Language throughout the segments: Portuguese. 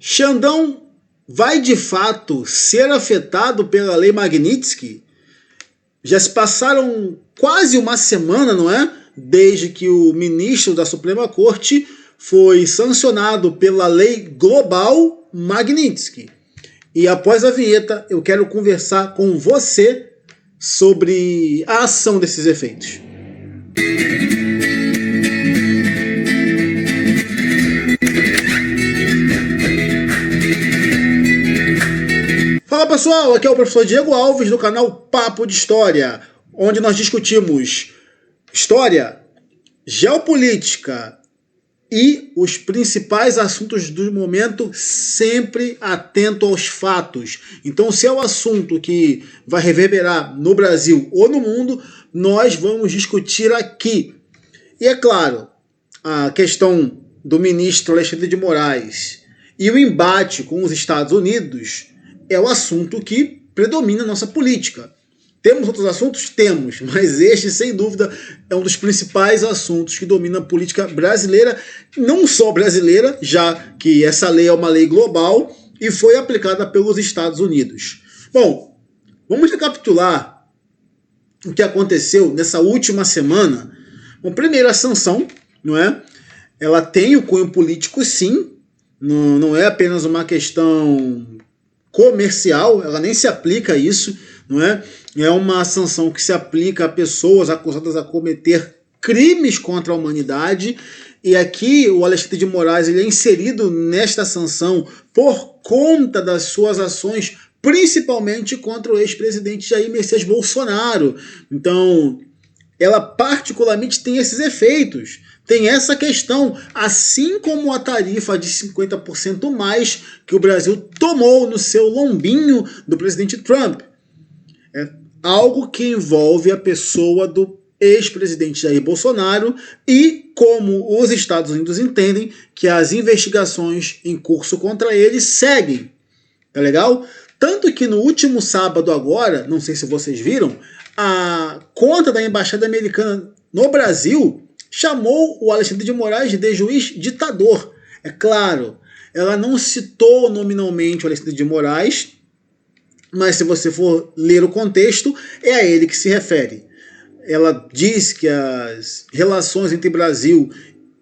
Xandão vai de fato ser afetado pela Lei Magnitsky? Já se passaram quase uma semana, não é? Desde que o ministro da Suprema Corte foi sancionado pela Lei Global Magnitsky. E após a vinheta, eu quero conversar com você sobre a ação desses efeitos. Fala pessoal, aqui é o professor Diego Alves do canal Papo de História, onde nós discutimos história, geopolítica e os principais assuntos do momento, sempre atento aos fatos. Então, se é o assunto que vai reverberar no Brasil ou no mundo, nós vamos discutir aqui. E é claro, a questão do ministro Alexandre de Moraes e o embate com os Estados Unidos é o assunto que predomina na nossa política. Temos outros assuntos? Temos, mas este, sem dúvida, é um dos principais assuntos que domina a política brasileira, não só brasileira, já que essa lei é uma lei global e foi aplicada pelos Estados Unidos. Bom, vamos recapitular o que aconteceu nessa última semana. Bom, primeiro, a sanção, não é? Ela tem o cunho político, sim, não é apenas uma questão comercial, ela nem se aplica a isso, não é? É uma sanção que se aplica a pessoas acusadas a cometer crimes contra a humanidade, e aqui o Alexandre de Moraes ele é inserido nesta sanção por conta das suas ações, principalmente contra o ex-presidente Jair Messias Bolsonaro. Então, ela particularmente tem esses efeitos. Tem essa questão, assim como a tarifa de 50% mais que o Brasil tomou no seu lombinho do presidente Trump. É algo que envolve a pessoa do ex-presidente Jair Bolsonaro e como os Estados Unidos entendem que as investigações em curso contra ele seguem. Tá legal? Tanto que no último sábado agora, não sei se vocês viram, a conta da Embaixada Americana no Brasil chamou o Alexandre de Moraes de juiz ditador. É claro, ela não citou nominalmente o Alexandre de Moraes, mas se você for ler o contexto, é a ele que se refere. Ela diz que as relações entre Brasil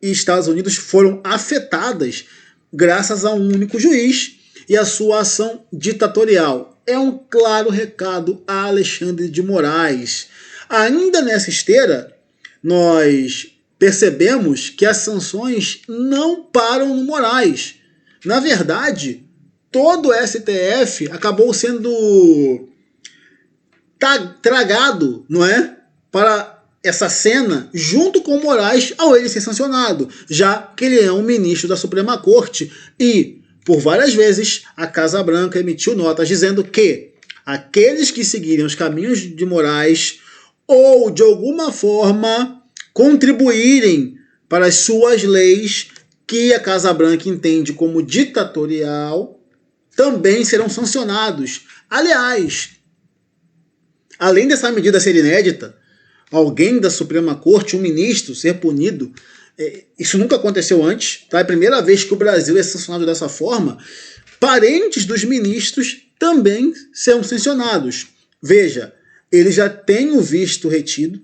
e Estados Unidos foram afetadas graças a um único juiz e a sua ação ditatorial. É um claro recado a Alexandre de Moraes. Ainda nessa esteira, nós percebemos que as sanções não param no Moraes. Na verdade, todo o STF acabou sendo tragado, não é, para essa cena junto com o Moraes ao ele ser sancionado, já que ele é um ministro da Suprema Corte e, por várias vezes, a Casa Branca emitiu notas dizendo que aqueles que seguirem os caminhos de Moraes ou, de alguma forma, contribuírem para as suas leis que a Casa Branca entende como ditatorial, também serão sancionados. Aliás, além dessa medida ser inédita, alguém da Suprema Corte, um ministro, ser punido, isso nunca aconteceu antes, tá? É a primeira vez que o Brasil é sancionado dessa forma. Parentes dos ministros também serão sancionados. Veja, eles já têm o visto retido,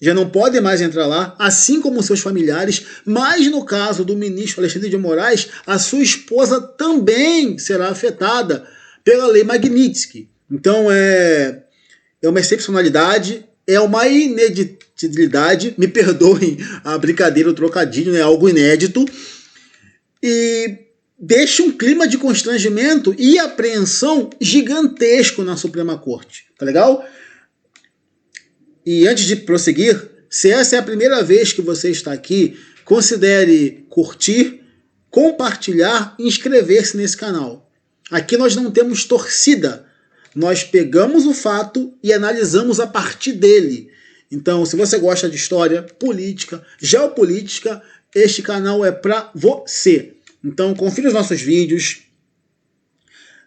já não podem mais entrar lá, assim como seus familiares, mas no caso do ministro Alexandre de Moraes, a sua esposa também será afetada pela Lei Magnitsky. Então é uma excepcionalidade, é uma ineditabilidade, me perdoem a brincadeira, o trocadilho, é algo inédito, e deixa um clima de constrangimento e apreensão gigantesco na Suprema Corte, tá legal? E antes de prosseguir, se essa é a primeira vez que você está aqui, considere curtir, compartilhar e inscrever-se nesse canal. Aqui nós não temos torcida, nós pegamos o fato e analisamos a partir dele. Então, se você gosta de história, política, geopolítica, este canal é para você. Então, confira os nossos vídeos,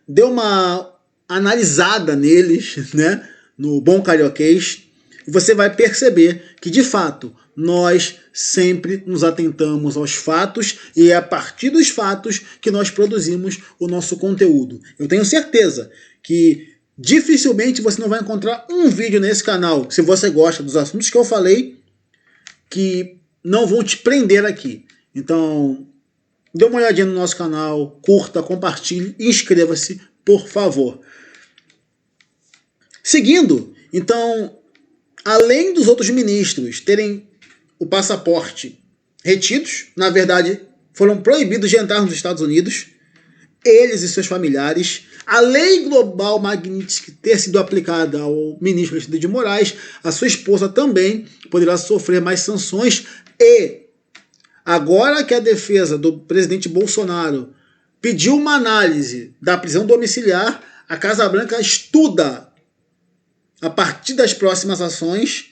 dê uma analisada neles, né, no bom carioquês. e você vai perceber que, de fato, nós sempre nos atentamos aos fatos e é a partir dos fatos que nós produzimos o nosso conteúdo. Eu tenho certeza que dificilmente você não vai encontrar um vídeo nesse canal, se você gosta dos assuntos que eu falei, que não vão te prender aqui. Então, dê uma olhadinha no nosso canal, curta, compartilhe e inscreva-se, por favor. Seguindo, então, além dos outros ministros terem o passaporte retidos, na verdade, foram proibidos de entrar nos Estados Unidos, eles e seus familiares, a lei global Magnitsky ter sido aplicada ao ministro Alexandre de Moraes, a sua esposa também poderá sofrer mais sanções e, agora que a defesa do presidente Bolsonaro pediu uma análise da prisão domiciliar, a Casa Branca estuda, a partir das próximas ações,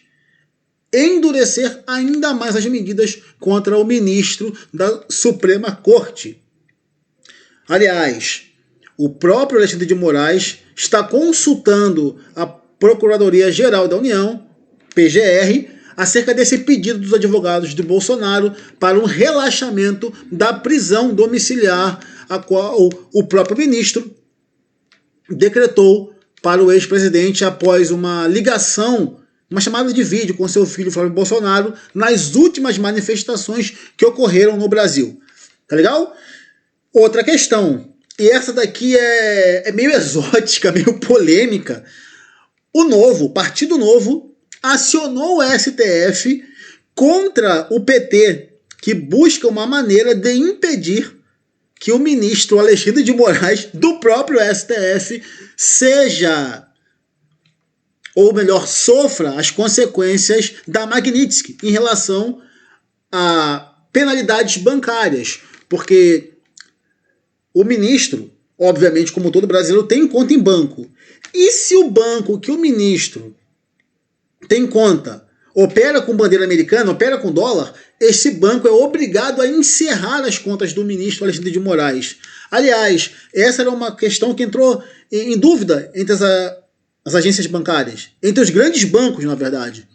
endurecer ainda mais as medidas contra o ministro da Suprema Corte. Aliás, o próprio Alexandre de Moraes está consultando a Procuradoria-Geral da União, PGR, acerca desse pedido dos advogados de Bolsonaro para um relaxamento da prisão domiciliar, a qual o próprio ministro decretou para o ex-presidente após uma ligação, uma chamada de vídeo com seu filho Flávio Bolsonaro nas últimas manifestações que ocorreram no Brasil. Tá legal? Outra questão, e essa daqui é meio exótica, meio polêmica. O Partido Novo acionou o STF contra o PT, que busca uma maneira de impedir que o ministro Alexandre de Moraes, do próprio STF, seja, ou melhor, sofra as consequências da Magnitsky em relação a penalidades bancárias, porque o ministro, obviamente, como todo brasileiro, tem conta em banco. E se o banco que o ministro tem conta opera com bandeira americana, opera com dólar, esse banco é obrigado a encerrar as contas do ministro Alexandre de Moraes. Aliás, essa era uma questão que entrou em dúvida entre as agências bancárias, entre os grandes bancos, na verdade,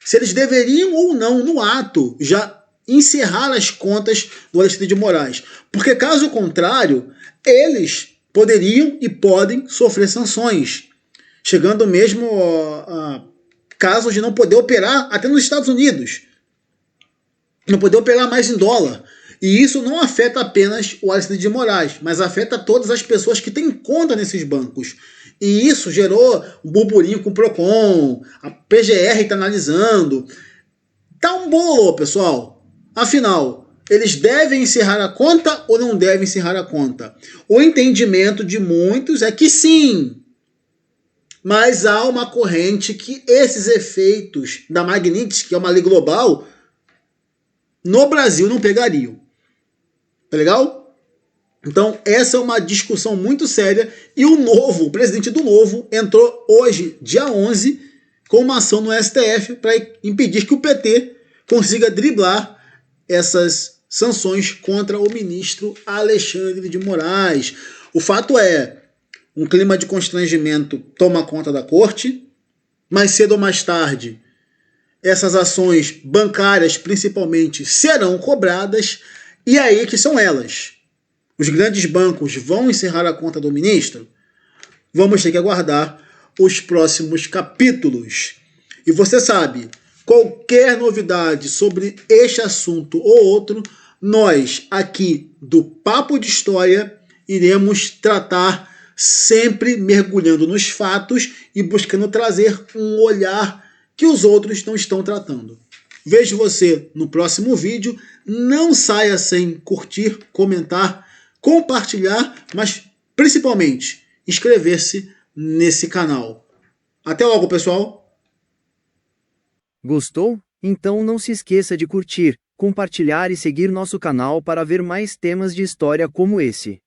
se eles deveriam ou não, no ato, já encerrar as contas do Alexandre de Moraes. Porque, caso contrário, eles poderiam e podem sofrer sanções, chegando mesmo a casos de não poder operar até nos Estados Unidos, não poder operar mais em dólar. E isso não afeta apenas o Alexandre de Moraes, mas afeta todas as pessoas que têm conta nesses bancos. E isso gerou um burburinho com o Procon, a PGR está analisando. Tá um bolo, pessoal. Afinal, eles devem encerrar a conta ou não devem encerrar a conta? O entendimento de muitos é que sim. Mas há uma corrente que esses efeitos da Magnitsky, que é uma lei global, no Brasil não pegariam. Tá legal? Então, essa é uma discussão muito séria. E o presidente do Novo, entrou hoje, dia 11, com uma ação no STF para impedir que o PT consiga driblar essas sanções contra o ministro Alexandre de Moraes. O fato é, um clima de constrangimento toma conta da corte, mais cedo ou mais tarde, essas ações bancárias, principalmente, serão cobradas, e aí que são elas. Os grandes bancos vão encerrar a conta do ministro? Vamos ter que aguardar os próximos capítulos. E você sabe, qualquer novidade sobre este assunto ou outro, nós aqui do Papo de História iremos tratar, sempre mergulhando nos fatos e buscando trazer um olhar que os outros não estão tratando. Vejo você no próximo vídeo. Não saia sem curtir, comentar, compartilhar, mas principalmente inscrever-se nesse canal. Até logo, pessoal! Gostou? Então não se esqueça de curtir, compartilhar e seguir nosso canal para ver mais temas de história como esse.